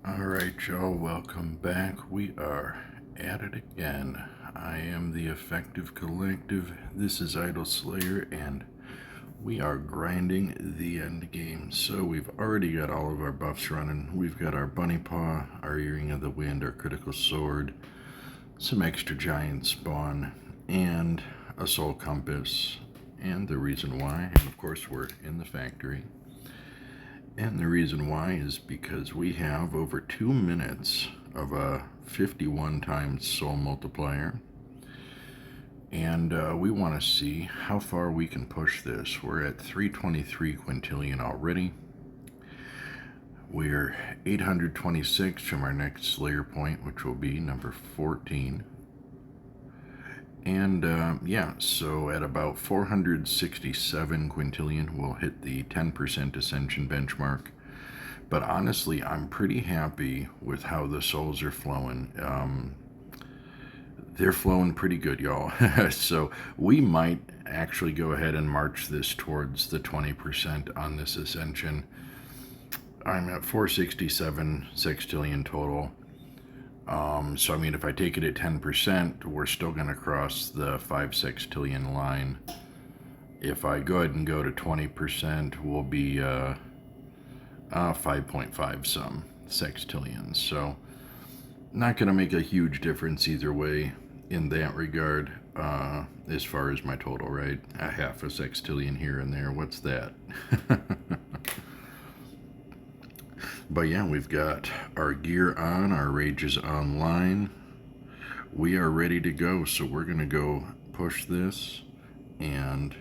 Alright, y'all, welcome back. We are at it again. I am the Effective Collective. This is Idle Slayer, and we are grinding the end game. So we've already got all of our buffs running. We've got our Bunny Paw, our Earring of the Wind, our Critical Sword, some extra giant spawn, and a Soul Compass. And the reason why, and of course we're in the factory. And the reason why is because we have over 2 minutes of a 51 times soul multiplier. And we want to see how far we can push this. We're at 323 quintillion already. We're 826 from our next Slayer point, which will be number 14. And yeah, so at about 467 quintillion, we'll hit the 10% ascension benchmark. But honestly, I'm pretty happy with how the souls are flowing. They're flowing pretty good, y'all. So we might actually go ahead and march this towards the 20% on this ascension. I'm at 467 sextillion total. So, I mean, if I take it at 10%, we're still going to cross the 5 sextillion line. If I go ahead and go to 20%, we'll be 5.5 some sextillions. So, not going to make a huge difference either way in that regard, as far as my total, right? A half a sextillion here and there. What's that? But yeah, we've got our gear on, our rage is online. We are ready to go, so we're going to go push this and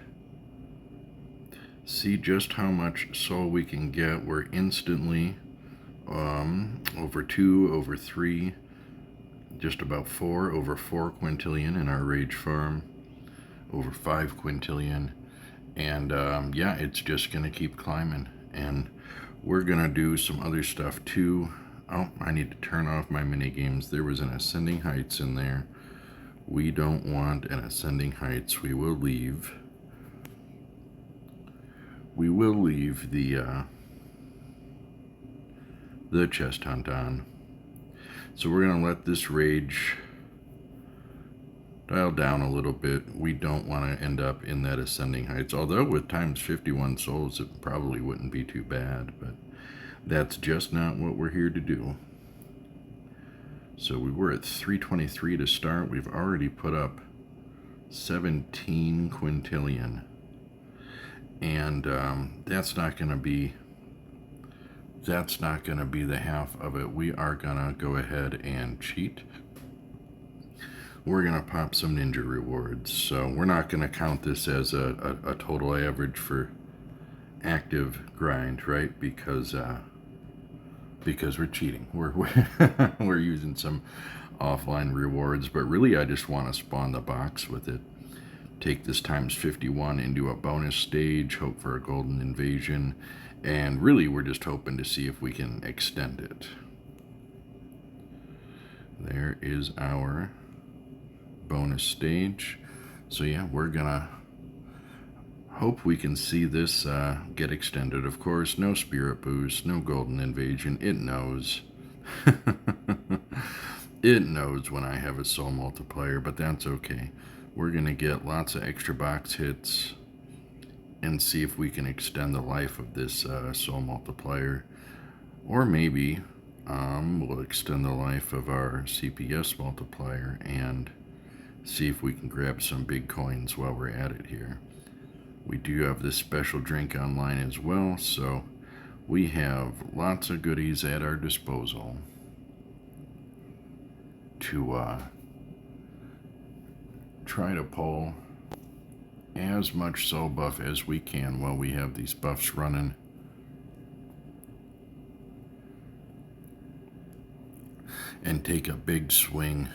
see just how much soul we can get. We're instantly over 2, over 3, just about 4, over 4 quintillion in our rage farm, over 5 quintillion, and yeah, it's just going to keep climbing. And we're going to do some other stuff too. Oh, I need to turn off my mini games. There was an ascending heights in there. We don't want an ascending heights. We will leave. We will leave the chest hunt on. So we're going to let this rage dial down a little bit. We don't want to end up in that ascending heights. Although with times 51 souls, it probably wouldn't be too bad. But that's just not what we're here to do. So we were at 323 to start. We've already put up 17 quintillion. And that's not going to be the half of it. We are going to go ahead and cheat. We're going to pop some ninja rewards. So we're not going to count this as a total average for active grind, right? Because we're cheating. We're using some offline rewards, but really I just want to spawn the box with it. Take this times 51 into a bonus stage, hope for a golden invasion, and really we're just hoping to see if we can extend it. There is our bonus stage. So yeah, we're gonna hope we can see this get extended. Of course, no spirit boost, no golden invasion. It knows. It knows when I have a soul multiplier, but that's okay. We're gonna get lots of extra box hits and see if we can extend the life of this soul multiplier. Or maybe we'll extend the life of our CPS multiplier and see if we can grab some big coins while we're at it here. We do have this special drink online as well, so we have lots of goodies at our disposal to try to pull as much soul buff as we can while we have these buffs running. And take a big swing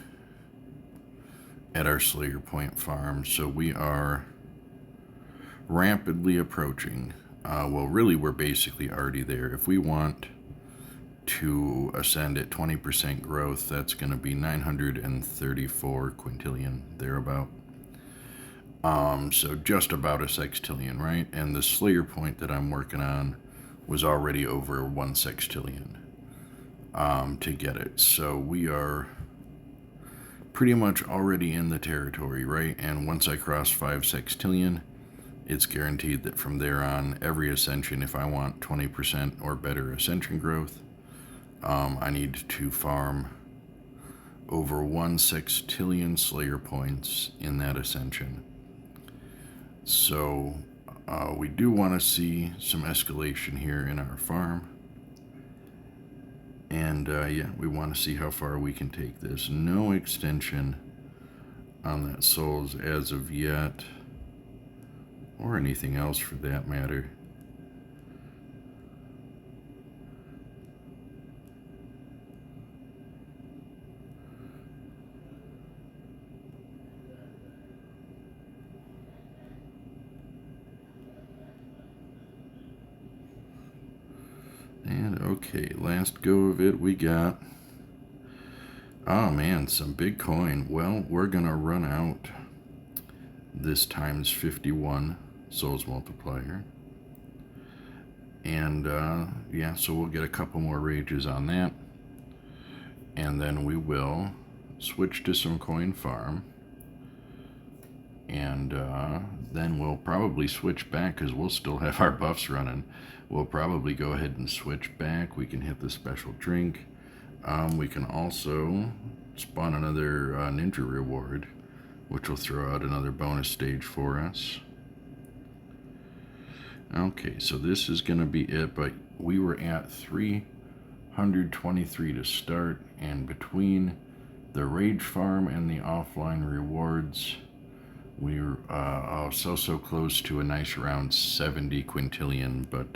at our Slayer Point farm. So we are rapidly approaching. Well, really, we're basically already there. If we want to ascend at 20% growth, that's going to be 934 quintillion, thereabout. So just about a sextillion, right? And the Slayer Point that I'm working on was already over 1 sextillion. to get it. So we are pretty much already in the territory, right? And once I cross 5 sextillion, it's guaranteed that from there on, every ascension, if I want 20% or better ascension growth, I need to farm over 1 sextillion Slayer points in that ascension. So we do want to see some escalation here in our farm. And yeah, we want to see how far we can take this. No extension on that souls as of yet, or anything else for that matter. And okay, last go of it we got. Oh man, some big coin. Well, we're gonna run out this times 51 souls multiplier. And yeah, so we'll get a couple more rages on that. And then we will switch to some coin farm. And then we'll probably switch back because we'll still have our buffs running. We'll probably go ahead and switch back. We can hit the special drink. We can also spawn another ninja reward, which will throw out another bonus stage for us. Okay, so this is going to be it, but we were at 323 to start, and between the rage farm and the offline rewards, we were so close to a nice round 70 quintillion, but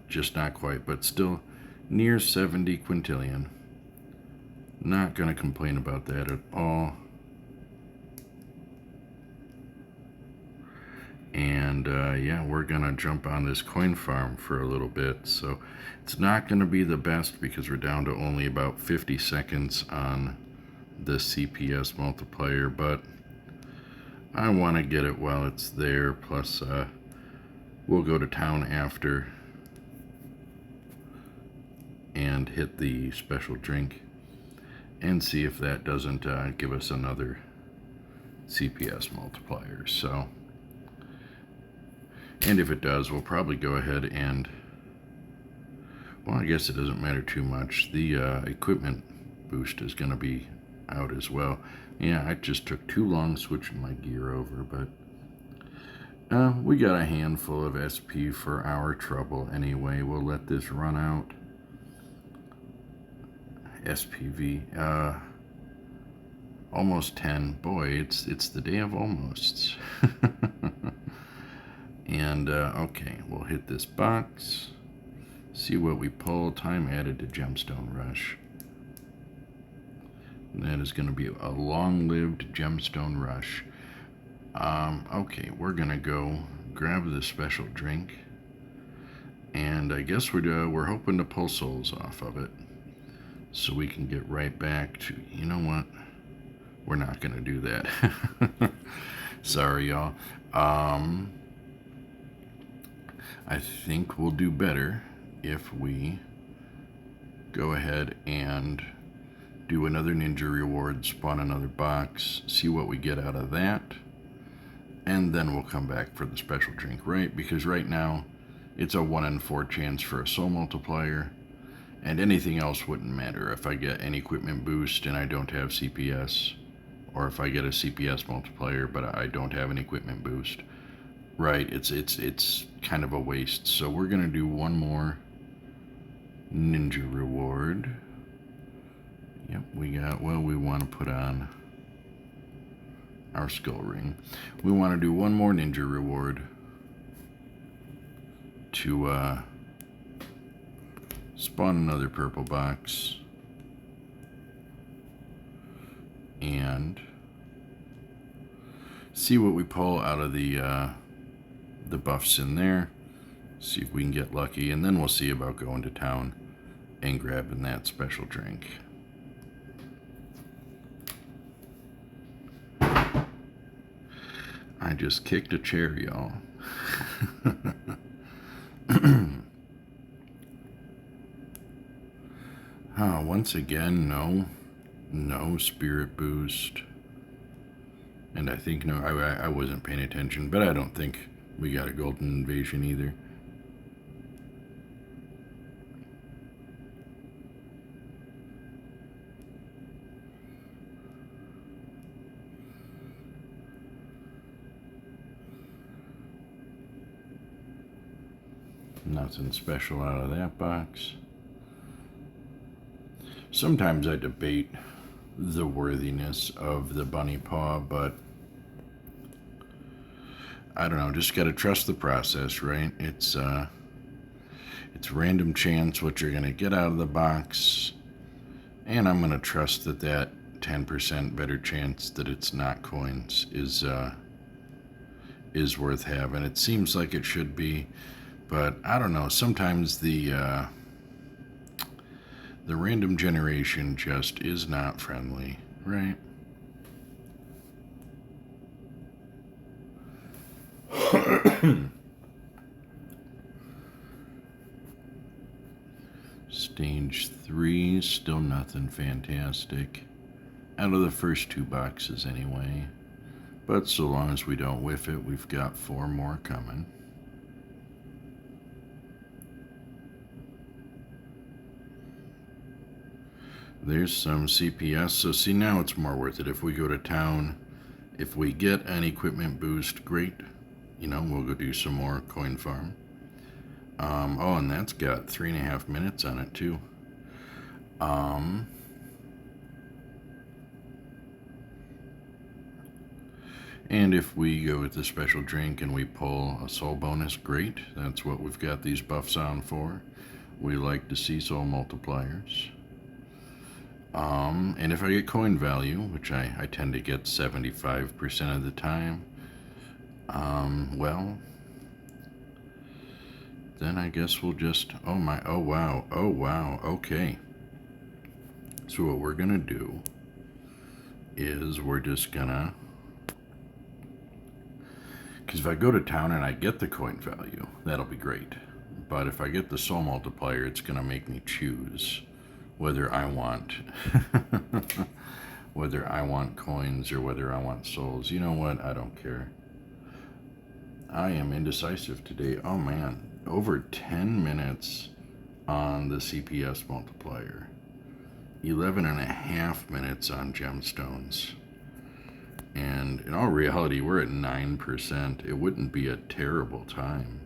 just not quite, but still near 70 quintillion. Not going to complain about that at all. And yeah, we're going to jump on this coin farm for a little bit. So it's not going to be the best because we're down to only about 50 seconds on the CPS multiplier, but I want to get it while it's there. Plus, we'll go to town after and hit the special drink and see if that doesn't give us another CPS multiplier. So, and if it does, we'll probably go ahead and, well, I guess it doesn't matter too much. The equipment boost is going to be out as well. Yeah, I just took too long switching my gear over, but we got a handful of SP for our trouble anyway. We'll let this run out. SPV, almost 10. Boy, it's the day of almosts. And okay, we'll hit this box, see what we pull. Time added to gemstone rush. That is going to be a long-lived gemstone rush. Okay, we're going to go grab the special drink, and I guess we're hoping to pull souls off of it so we can get right back to, you know what, we're not going to do that. Sorry, y'all. I think we'll do better if we go ahead and do another ninja reward, spawn another box, see what we get out of that, and then we'll come back for the special drink, right? Because right now it's a 1 in 4 chance for a soul multiplier, and anything else wouldn't matter. If I get an equipment boost and I don't have CPS, or if I get a CPS multiplier but I don't have an equipment boost, right, it's kind of a waste. So we're gonna do one more ninja reward. Yep, we got, well, we want to put on our skull ring. We want to do one more ninja reward to spawn another purple box and see what we pull out of the buffs in there. See if we can get lucky, and then we'll see about going to town and grabbing that special drink. I just kicked a chair, y'all. Once again, no spirit boost. And I think, no, I wasn't paying attention, but I don't think we got a golden invasion either. Nothing special out of that box. Sometimes I debate the worthiness of the bunny paw, but I don't know, just gotta trust the process, right? It's random chance what you're gonna get out of the box, and I'm gonna trust that 10% better chance that it's not coins is worth having. It seems like it should be, but I don't know. Sometimes the random generation just is not friendly, right? Stage 3, still nothing fantastic. Out of the first 2 boxes, anyway. But so long as we don't whiff it, we've got 4 more coming. There's some CPS, so see, now it's more worth it. If we go to town, if we get an equipment boost, great. We'll go do some more coin farm. And that's got 3.5 minutes on it, too. And if we go with the special drink and we pull a soul bonus, great. That's what we've got these buffs on for. We like to see soul multipliers. And if I get coin value, which I tend to get 75% of the time, well, then I guess we'll just, oh wow, okay. So what we're gonna do is we're just gonna, because if I go to town and I get the coin value, that'll be great. But if I get the soul multiplier, it's gonna make me choose whether I want whether I want coins or whether I want souls. You know what? I don't care. I am indecisive today. Oh man, over 10 minutes on the CPS multiplier. 11.5 minutes on gemstones. And in all reality, we're at 9%. It wouldn't be a terrible time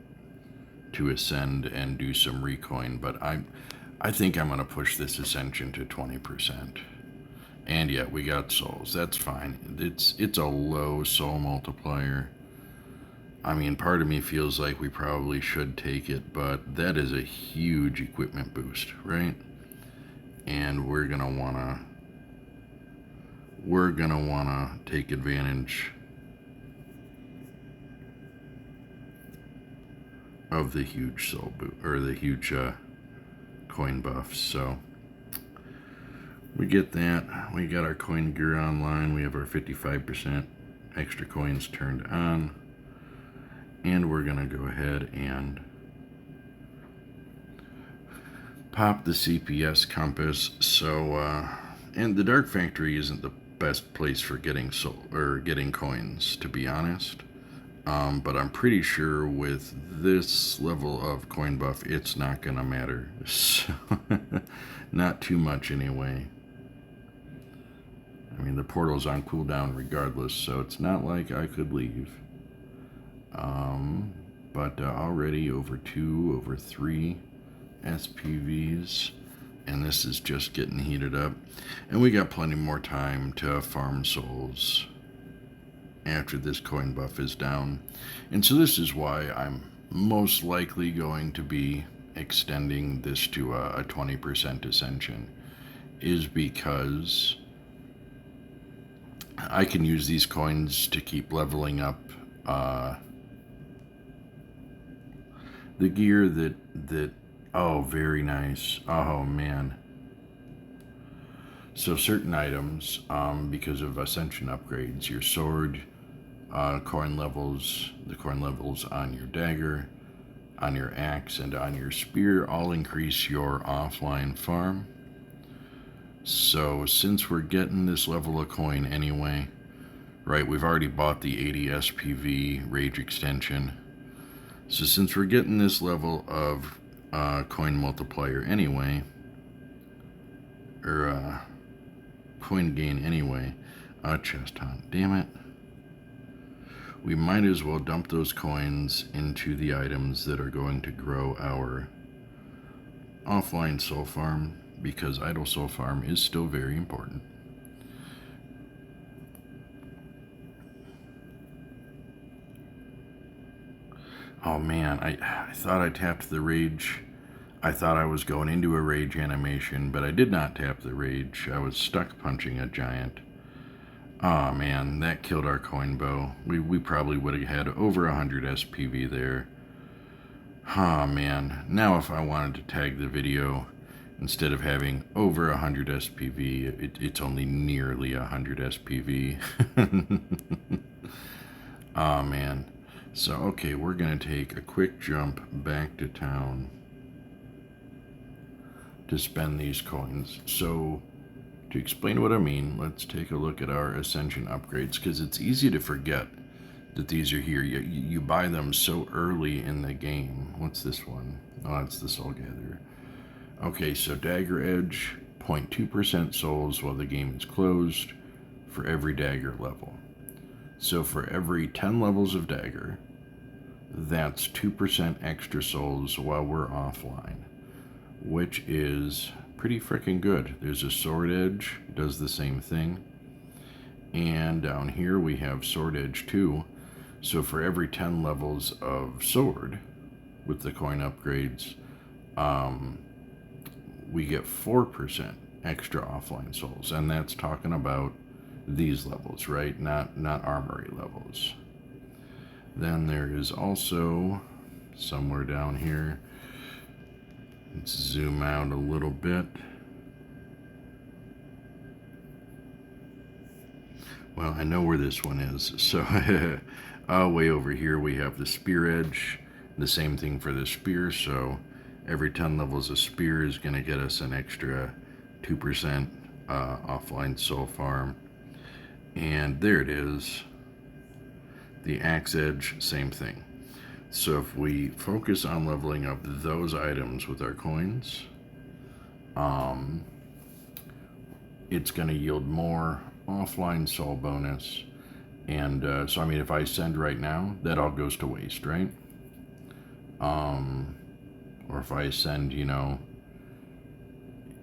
to ascend and do some recoin, but I think I'm going to push this ascension to 20%. And yeah, we got souls. That's fine. It's a low soul multiplier. I mean, part of me feels like we probably should take it, but that is a huge equipment boost, right? And we're going to want to take advantage of the huge soul boot, or the huge coin buffs. So we get that. We got our coin gear online. We have our 55% extra coins turned on. And we're going to go ahead and pop the CPS compass. So, and the Dark Factory isn't the best place for getting getting coins, to be honest. But I'm pretty sure with this level of coin buff, it's not gonna matter. So, not too much anyway. I mean, the portal's on cooldown regardless, so it's not like I could leave. But already over 2, over 3 SPVs, and this is just getting heated up. And we got plenty more time to farm souls after this coin buff is down. And so this is why I'm most likely going to be extending this to a 20% ascension, is because I can use these coins to keep leveling up the gear that oh, very nice. Oh man. So certain items, because of ascension upgrades, your sword, coin levels, the coin levels on your dagger, on your axe, and on your spear all increase your offline farm. So since we're getting this level of coin anyway, right, we've already bought the 80 SPV Rage extension. So since we're getting this level of coin multiplier anyway, or coin gain anyway, chest hunt, damn it. We might as well dump those coins into the items that are going to grow our offline soul farm, because idle soul farm is still very important. Oh man, I thought I tapped the rage. I thought I was going into a rage animation, but I did not tap the rage. I was stuck punching a giant. Oh man, that killed our coin bow. We probably would have had over 100 SPV there. Oh man, now if I wanted to tag the video, instead of having over 100 SPV, it's only nearly 100 SPV. Oh man. So, okay, we're going to take a quick jump back to town to spend these coins. So, to explain what I mean, let's take a look at our Ascension upgrades, because it's easy to forget that these are here. You buy them so early in the game. What's this one? Oh, it's the Soul Gatherer. Okay, so Dagger Edge, 0.2% souls while the game is closed for every dagger level. So for every 10 levels of dagger, that's 2% extra souls while we're offline, which is pretty freaking good. There's a Sword Edge, does the same thing. And down here we have Sword Edge 2. So for every 10 levels of sword with the coin upgrades, we get 4% extra offline souls. And that's talking about these levels, right? Not armory levels. Then there is also somewhere down here. Let's zoom out a little bit. Well, I know where this one is. So way over here we have the Spear Edge. The same thing for the spear. So every 10 levels of spear is going to get us an extra 2% offline soul farm. And there it is. The Axe Edge, same thing. So if we focus on leveling up those items with our coins, it's going to yield more offline soul bonus. And so, I mean, if I send right now, that all goes to waste, right? Or if I send,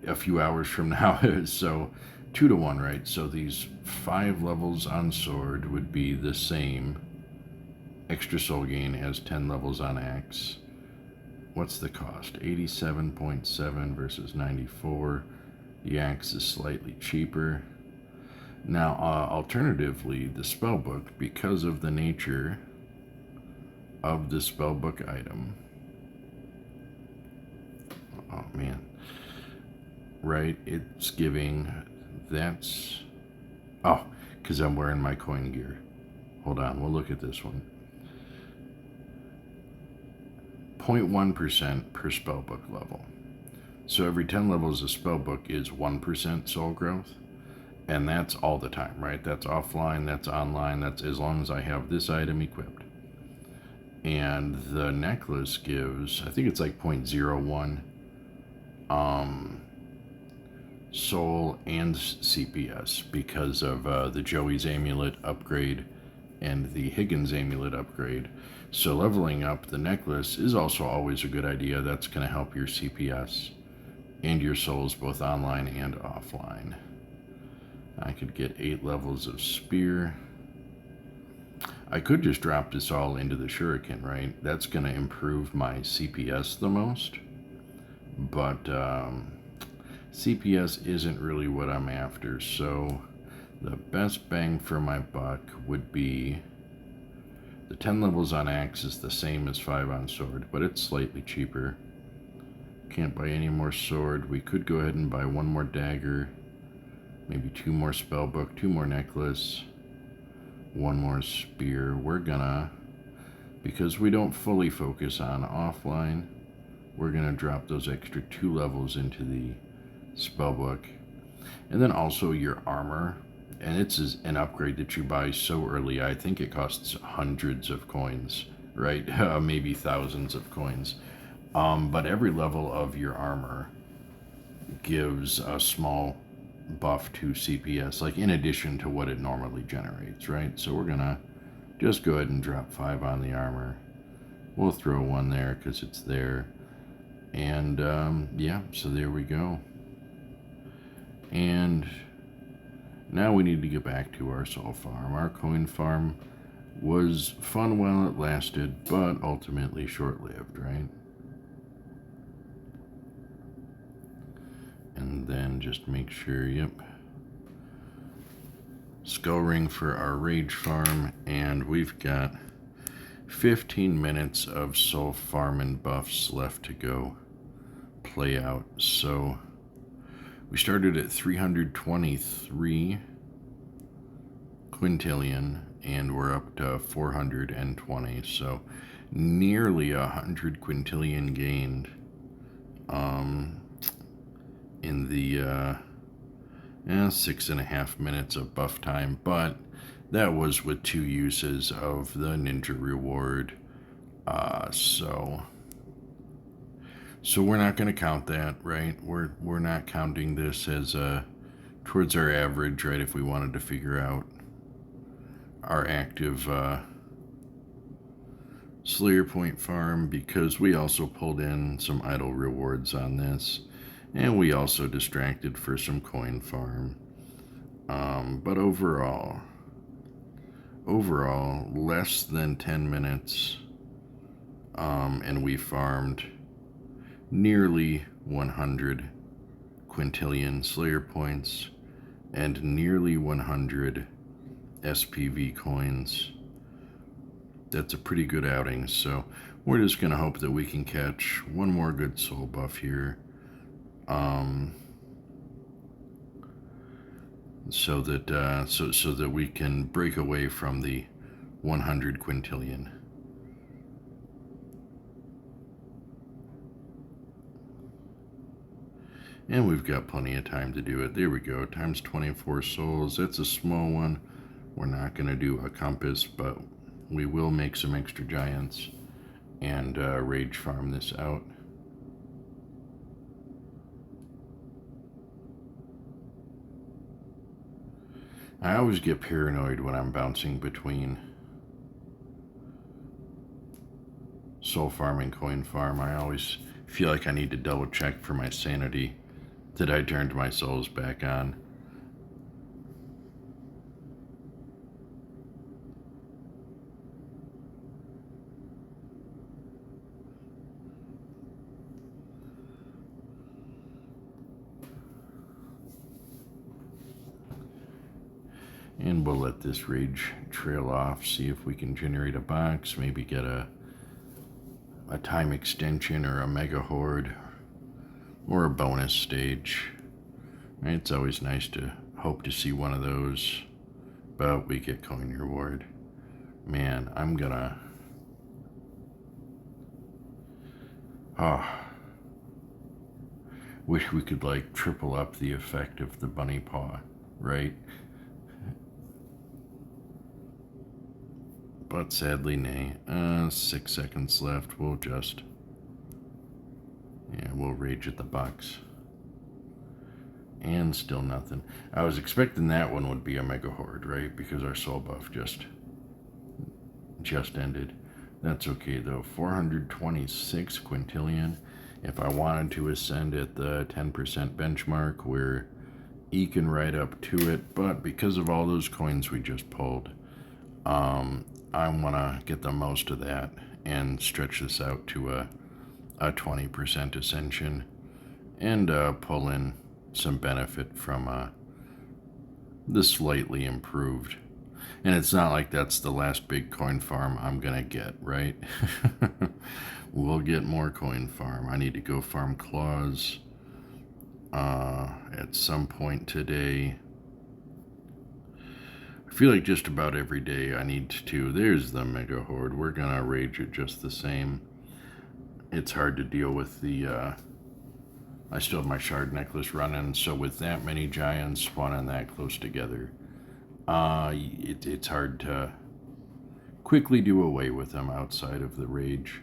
a few hours from now, so 2 to 1, right? So these 5 levels on sword would be the same extra soul gain as 10 levels on axe. What's the cost? 87.7 versus 94. The axe is slightly cheaper. Now, alternatively, the spellbook, because of the nature of the spellbook item. Oh man. Right, it's giving, that's, oh, because I'm wearing my coin gear. Hold on, we'll look at this one. 0.1% per spellbook level. So every 10 levels of spellbook is 1% soul growth. And that's all the time, right? That's offline, that's online, that's as long as I have this item equipped. And the necklace gives, I think it's like 0.01 soul and CPS because of the Joey's Amulet upgrade and the Higgins Amulet upgrade. So leveling up the necklace is also always a good idea. That's going to help your CPS and your souls both online and offline. I could get 8 levels of spear. I could just drop this all into the shuriken, right? That's going to improve my CPS the most. But CPS isn't really what I'm after. So the best bang for my buck would be the 10 levels on axe is the same as 5 on sword, but it's slightly cheaper. Can't buy any more sword. We could go ahead and buy 1 more dagger, maybe 2 more spellbook, 2 more necklace, 1 more spear. We're gonna, because we don't fully focus on offline, we're gonna drop those extra 2 levels into the spellbook. And then also your armor, and it's an upgrade that you buy so early. I think it costs hundreds of coins, right? Maybe thousands of coins. But every level of your armor gives a small buff to CPS, like in addition to what it normally generates, right? So we're gonna just go ahead and drop 5 on the armor. We'll throw 1 there because it's there. And yeah, so there we go. And now we need to get back to our soul farm. Our coin farm was fun while it lasted, but ultimately short-lived, right? And then just make sure, yep. Skull ring for our rage farm, and we've got 15 minutes of soul farm and buffs left to go play out. So we started at 323 quintillion, and we're up to 420. So nearly 100 quintillion gained in the 6.5 minutes of buff time, but that was with 2 uses of the ninja reward. So we're not going to count that, right? We're not counting this as towards our average, right? If we wanted to figure out our active Slayer Point farm, because we also pulled in some idle rewards on this, and we also distracted for some coin farm. But overall, less than 10 minutes, and we farmed nearly 100 quintillion Slayer points and nearly 100 SPV coins. That's a pretty good outing, so we're just going to hope that we can catch one more good soul buff here. So that we can break away from the 100 quintillion. And we've got plenty of time to do it. There we go, times 24 souls. That's a small one. We're not going to do a compass, but we will make some extra giants and rage farm this out. I always get paranoid when I'm bouncing between soul farm and coin farm. I always feel like I need to double check for my sanity that I turned my souls back on. And we'll let this rage trail off, see if we can generate a box, maybe get a time extension or a mega horde or a bonus stage. It's always nice to hope to see one of those, but we get coin reward. Man, I'm gonna... wish we could like triple up the effect of the bunny paw, right? But sadly, nay. 6 seconds left. We'll just... yeah, we'll rage at the box. And still nothing. I was expecting that one would be a mega horde, right? Because our soul buff just ended. That's okay though. 426 quintillion. If I wanted to ascend at the 10% benchmark, we're eking right up to it. But because of all those coins we just pulled, I want to get the most of that and stretch this out to a 20% ascension and pull in some benefit from the slightly improved. And it's not like that's the last big coin farm I'm gonna get, right? We'll get more coin farm. I need to go farm claws at some point today. I feel like just about every day I need to. There's the mega horde. We're gonna rage it just the same. It's hard to deal with the I still have my shard necklace running, so with that many giants spawning that close together, it's hard to quickly do away with them outside of the rage.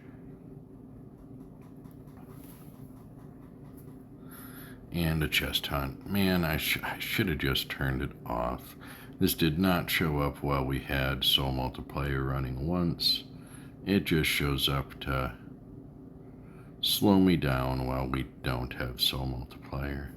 And a chest hunt. Man, I should have just turned it off. This did not show up while we had soul multiplier running once. It just shows up to slow me down while we don't have soul multiplier.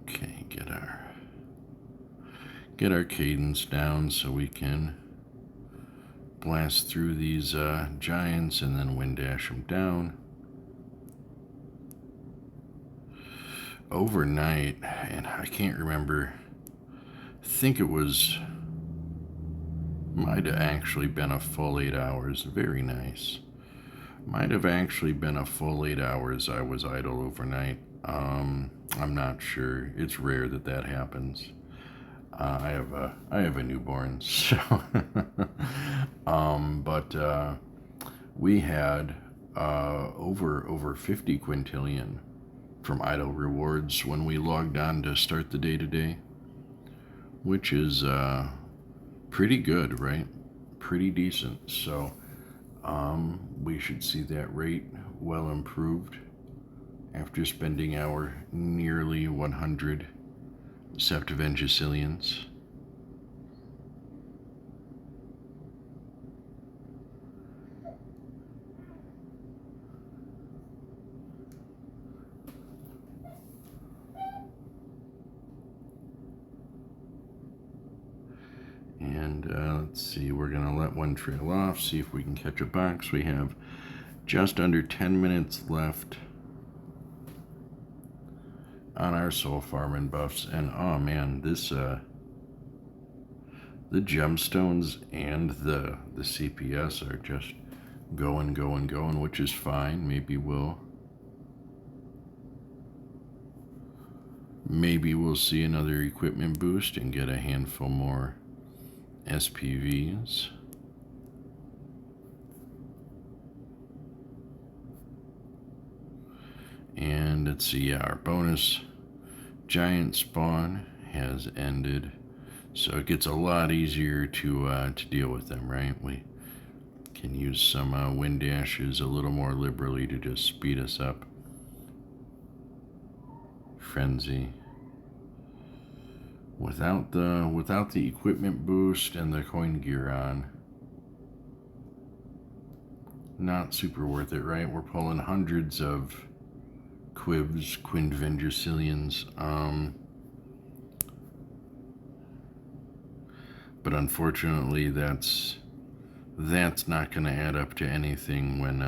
Okay, get our cadence down so we can blast through these giants and then wind dash them down. Overnight, and I can't remember, I think it might have actually been a full 8 hours. Very nice. Might have actually been a full 8 hours I was idle overnight. I'm not sure. It's rare that happens. I have a newborn, so but we had over 50 quintillion from idle rewards when we logged on to start the day today, which is pretty good, right? Pretty decent. So we should see that rate well improved after spending our nearly 100 septiventicillions. And let's see, we're going to let one trail off, see if we can catch a box. We have just under 10 minutes left on our soul farming buffs. And oh man, this the gemstones and the CPS are just going, which is fine. Maybe we'll see another equipment boost and get a handful more SPVs. And let's see, yeah, our bonus giant spawn has ended, so it gets a lot easier to deal with them, right? We can use some wind dashes a little more liberally to just speed us up. Frenzy. Without the equipment boost and the coin gear on, not super worth it, right? We're pulling hundreds of quintillions, but unfortunately that's not going to add up to anything when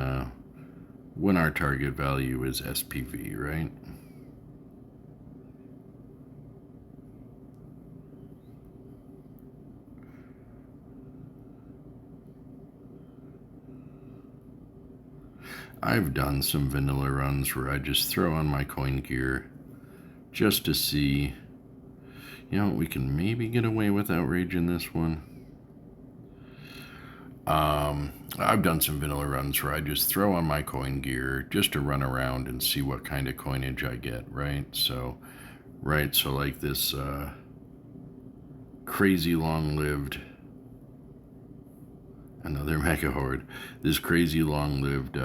our target value is SPV, right? I've done some vanilla runs where I just throw on my coin gear just to see, we can maybe get away with outrage in this one. I've done some vanilla runs where I just throw on my coin gear just to run around and see what kind of coinage I get, right? So like this crazy long-lived, another mega horde, this crazy long-lived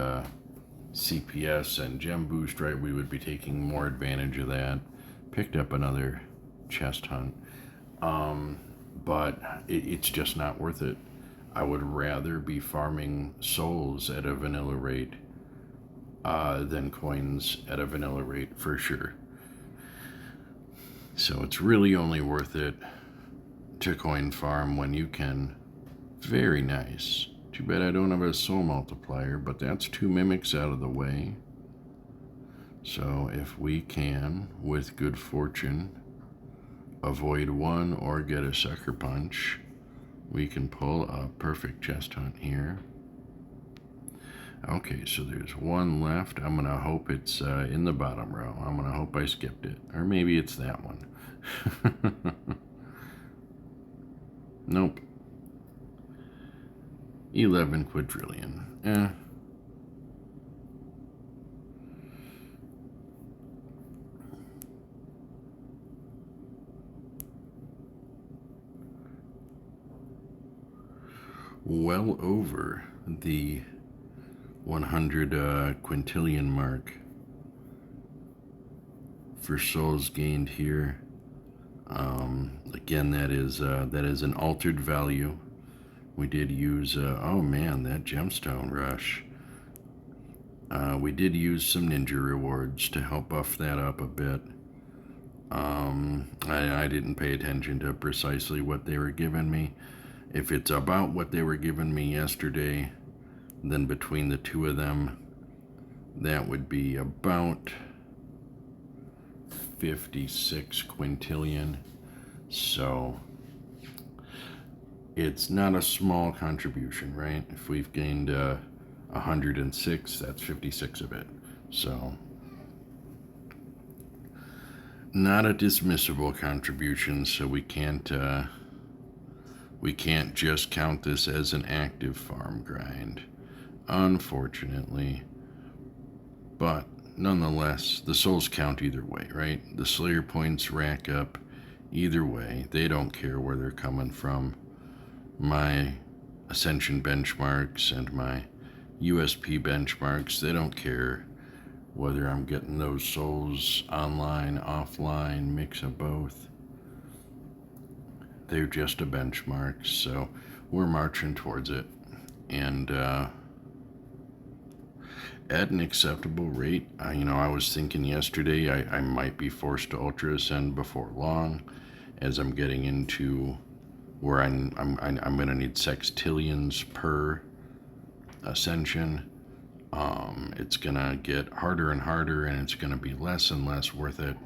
CPS and gem boost, right? We would be taking more advantage of that. Picked up another chest hunt, but it's just not worth it. I would rather be farming souls at a vanilla rate than coins at a vanilla rate, for sure. So it's really only worth it to coin farm when you can. Very nice. Too bad I don't have a soul multiplier, but that's 2 mimics out of the way. So if we can, with good fortune, avoid one or get a sucker punch, we can pull a perfect chest hunt here. Okay, so there's one left. I'm going to hope it's in the bottom row. I'm going to hope I skipped it. Or maybe it's that one. Nope. 11 quadrillion. Eh. Well over the 100 quintillion mark for souls gained here. Again, that is an altered value. We did use oh man, that gemstone rush. We did use some ninja rewards to help buff that up a bit. I didn't pay attention to precisely what they were giving me. If it's about what they were giving me yesterday, then between the two of them, that would be about 56 quintillion. So it's not a small contribution, right? If we've gained 106, that's 56 of it. So not a dismissible contribution, so we can't just count this as an active farm grind, unfortunately. But nonetheless, the souls count either way, right? The Slayer points rack up either way. They don't care where they're coming from. My Ascension benchmarks and my USP benchmarks, they don't care whether I'm getting those souls online, offline, mix of both. They're just a benchmark, so we're marching towards it. And at an acceptable rate, I was thinking yesterday I might be forced to Ultra Ascend before long, as I'm getting into where I'm going to need sextillions per ascension. It's going to get harder and harder, and it's going to be less and less worth it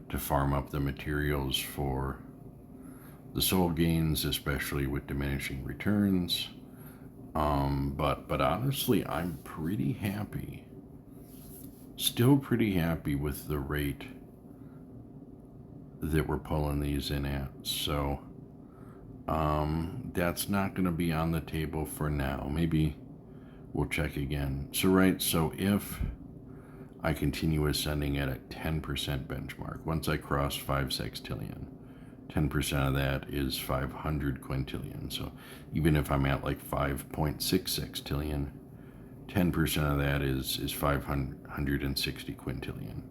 to farm up the materials for the soul gains, especially with diminishing returns. But honestly, I'm pretty happy. Still pretty happy with the rate that we're pulling these in at. So that's not going to be on the table for now. Maybe we'll check again. So if I continue ascending at a 10% benchmark, once I cross 5 sextillion, 10% of that is 500 quintillion. So even if I'm at like 5.6 sextillion, 10% of that is 560 quintillion.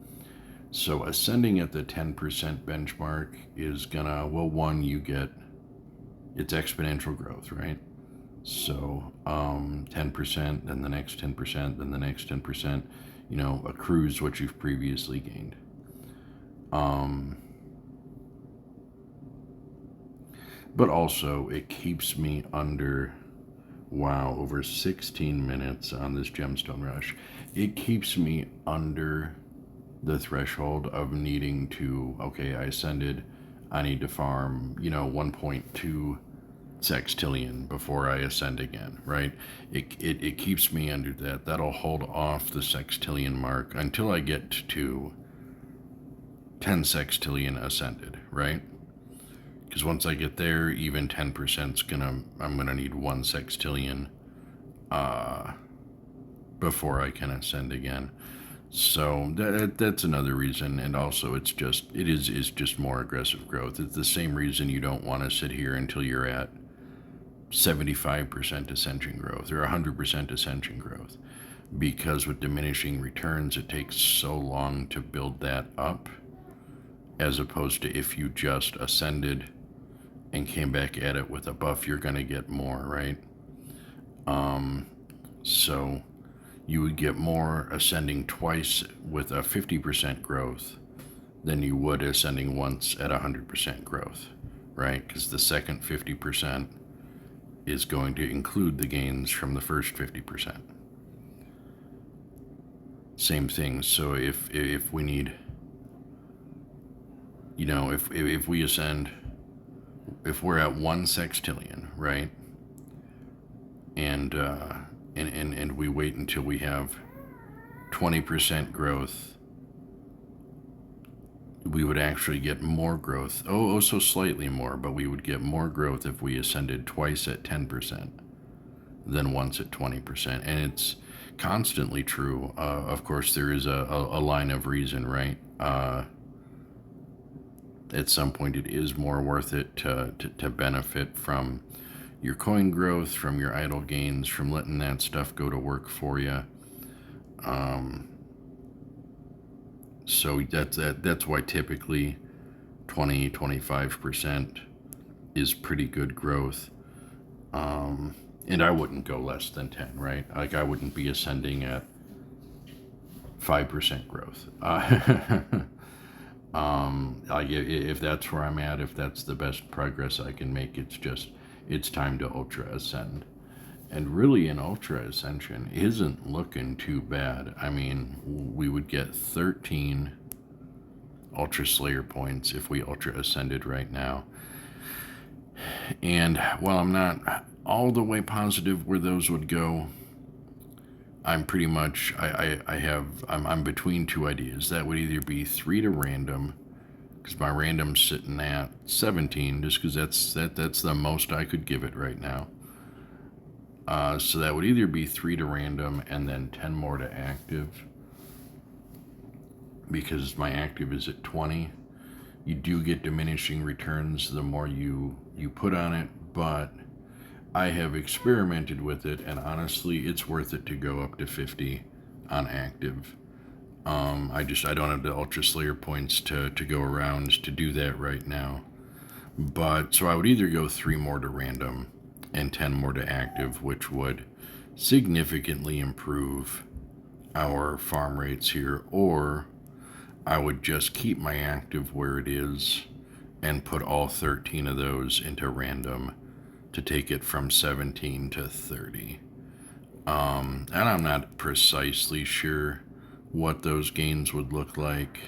So ascending at the 10% benchmark is gonna, well, one, you get, it's exponential growth, right? So 10%, then the next 10%, then the next 10%, accrues what you've previously gained. But also, it keeps me under, wow, over 16 minutes on this gemstone rush. It keeps me under the threshold of needing to, okay, I ascended, I need to farm, 1.2 sextillion before I ascend again, right? It keeps me under that. That'll hold off the sextillion mark until I get to 10 sextillion ascended, right? Because once I get there, even 10% I'm gonna need 1 sextillion before I can ascend again. So that's another reason, and also it is just more aggressive growth. It's the same reason you don't want to sit here until you're at 75% ascension growth or 100% ascension growth, because with diminishing returns, it takes so long to build that up, as opposed to if you just ascended and came back at it with a buff, you're going to get more, right? So you would get more ascending twice with a 50% growth than you would ascending once at 100% growth, right? Because the second 50% is going to include the gains from the first 50%. Same thing. So if we need, if we ascend, if we're at 1 sextillion, right, and we wait until we have 20% growth, we would actually get more growth. Oh, so slightly more, but we would get more growth if we ascended twice at 10% than once at 20%. And it's constantly true. Of course, there is a line of reason, right? At some point, it is more worth it to benefit from your coin growth, from your idle gains, from letting that stuff go to work for you. So that's why typically 20-25% is pretty good growth. And I wouldn't go less than 10, right? Like I wouldn't be ascending at 5% growth. Like if that's where I'm at, if that's the best progress I can make, it's time to ultra ascend. And really, an ultra ascension isn't looking too bad. I mean, we would get 13 ultra slayer points if we ultra ascended right now. And while I'm not all the way positive where those would go, I'm pretty much I'm between two ideas. That would either be 3 to random, because my random's sitting at 17, just because that's the most I could give it right now. So that would either be 3 to random and then 10 more to active, because my active is at 20. You do get diminishing returns the more you put on it, but I have experimented with it, and honestly, it's worth it to go up to 50 on active. I don't have the Ultra Slayer points to go around to do that right now. But so I would either go 3 more to random and 10 more to active, which would significantly improve our farm rates here, or I would just keep my active where it is and put all 13 of those into random to take it from 17 to 30. And I'm not precisely sure what those gains would look like,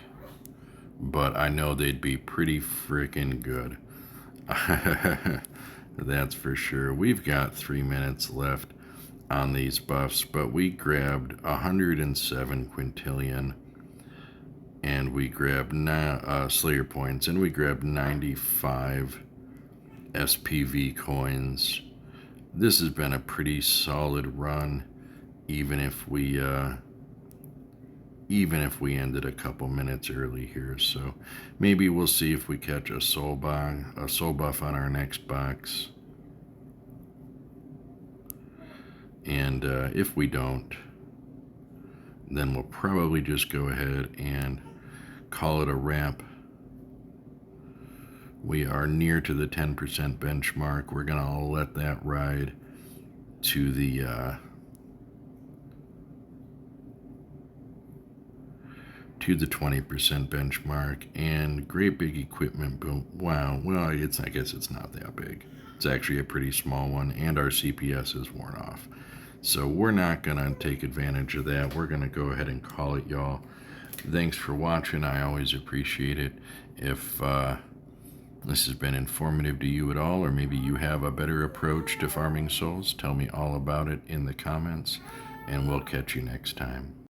but I know they'd be pretty freaking good. That's for sure. We've got 3 minutes left on these buffs, but we grabbed 107 quintillion, and we grabbed Slayer points, and we grabbed 95 SPV coins. This has been a pretty solid run, even if we ended a couple minutes early here. So maybe we'll see if we catch a soul buff on our next box. And if we don't, then we'll probably just go ahead and call it a wrap. We are near to the 10% benchmark. We're going to let that ride to the 20% benchmark. And great big equipment boom. Wow. Well, I guess it's not that big. It's actually a pretty small one, and our CPS is worn off. So we're not going to take advantage of that. We're going to go ahead and call it, y'all. Thanks for watching. I always appreciate it. If this has been informative to you at all, or maybe you have a better approach to farming souls, tell me all about it in the comments, and we'll catch you next time.